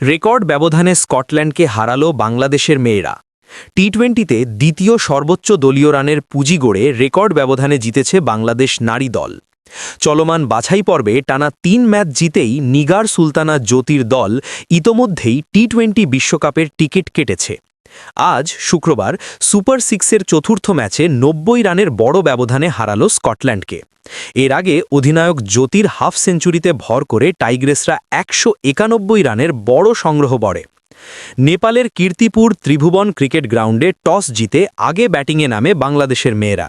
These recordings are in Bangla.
রেকর্ড ব্যবধানে স্কটল্যান্ডকে হারালো বাংলাদেশের মেয়েরা। টি-20তে দ্বিতীয় সর্বোচ্চ দলীয় রানের পুঁজি গড়ে রেকর্ড ব্যবধানে জিতেছে বাংলাদেশ নারী দল। চলমান বাছাই পর্বে টানা ৩ ম্যাচ জিতেই নিগার সুলতানা জ্যোতির দল ইতোমধ্যেই টি-20 বিশ্বকাপের টিকিট কেটেছে। আজ শুক্রবার সুপার সিক্সের চতুর্থ ম্যাচে ৯০ রানের বড় ব্যবধানে হারালো স্কটল্যান্ডকে। এর আগে অধিনায়ক জ্যোতির হাফ সেঞ্চুরিতে ভর করে টাইগ্রেসরা ১৯১ রানের বড় সংগ্রহ বড়ে। নেপালের কীর্তিপুর ত্রিভুবন ক্রিকেট গ্রাউন্ডে টস জিতে আগে ব্যাটিংয়ে নামে বাংলাদেশের মেয়েরা,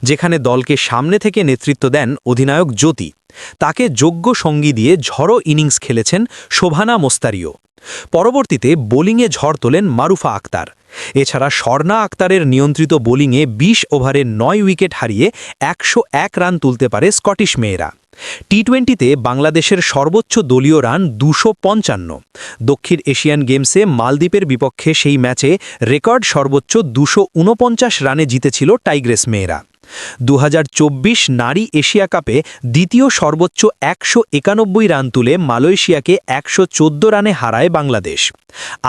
যেখানে দলকে সামনে থেকে নেতৃত্ব দেন অধিনায়ক জ্যোতি। তাকে যোগ্য সঙ্গী দিয়ে ঝড়ো ইনিংস খেলেছেন শোভানা মোস্তারিও। পরবর্তীতে বোলিংয়ে ঝড় তোলেন মারুফা আক্তার। এছাড়া স্বর্ণা আক্তারের নিয়ন্ত্রিত বোলিংয়ে ২০ ওভারে ৯ উইকেট হারিয়ে ১০১ রান তুলতে পারে স্কটিশ মেয়েরা। টি-20তে বাংলাদেশের সর্বোচ্চ দলীয় রান ২৫৫। দক্ষিণ এশিয়ান গেমসে মালদ্বীপের বিপক্ষে সেই ম্যাচে রেকর্ড সর্বোচ্চ ২৪৯ রানে জিতেছিল টাইগ্রেস মেয়েরা। ২০২৪ নারী এশিয়া কাপে দ্বিতীয় সর্বোচ্চ ১৯১ রান তুলে মালয়েশিয়াকে ১১৪ রানে হারায় বাংলাদেশ।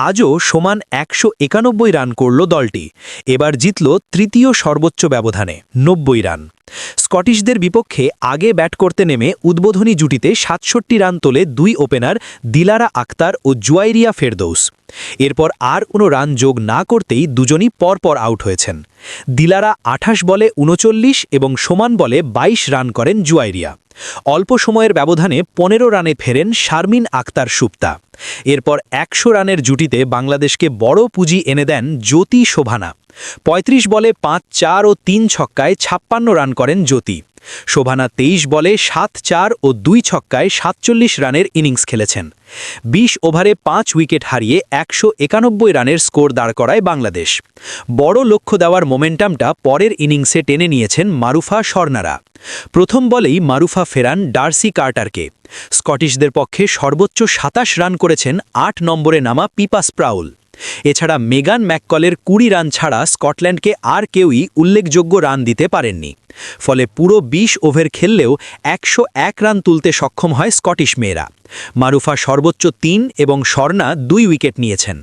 আজও সমান ১৯১ রান করল দলটি। এবার জিতল তৃতীয় সর্বোচ্চ ব্যবধানে ৯০ রান। স্কটিশদের বিপক্ষে আগে ব্যাট করতে নেমে উদ্বোধনী জুটিতে ৬৭ রান তোলে দুই ওপেনার দিলারা আক্তার ও জুয়াইরিয়া ফেরদৌস। এরপর আর কোনো রান যোগ না করতেই দুজনই পরপর আউট হয়েছেন। দিলারা ২৮ বলে ৩৯ এবং সমান বলে ২২ রান করেন জুয়াইরিয়া। অল্প সময়ের ব্যবধানে ১৫ রানে ফেরেন শারমিন আক্তার সুপ্তা। এরপর ১০০ রানের জুটিতে বাংলাদেশকে বড় পুঁজি এনে দেন জ্যোতি শোভানা। ৩৫ বলে ৫-৪ ও ৩ ছক্কায় ৫৬ রান করেন জ্যোতি। শোভানা ২৩ বলে ৭-৪ ও ২ ছক্কায় ৪৭ রানের ইনিংস খেলেছেন। ২০ ওভারে ৫ উইকেট হারিয়ে ১৯১ রানের স্কোর দাঁড় করায় বাংলাদেশ। বড় লক্ষ্য দেওয়ার মোমেন্টামটা পরের ইনিংসে টেনে নিয়েছেন মারুফা স্বর্ণারা। প্রথম বলেই মারুফা ফেরান ডার্সি কার্টারকে। স্কটিশদের পক্ষে সর্বোচ্চ ২৭ রান করেছেন ৮ নম্বরে নামা পিপা স্প্রাউল। এছাড়া মেগান ম্যাককলের ২০ রান ছাড়া স্কটল্যান্ডকে আর কেউই উল্লেখযোগ্য রান দিতে পারেননি। ফলে পুরো ২০ ওভার খেললেও ১০১ রান তুলতে সক্ষম হয় স্কটিশ মেয়েরা। মারুফা সর্বোচ্চ ৩ এবং স্বর্ণা ২ উইকেট নিয়েছেন।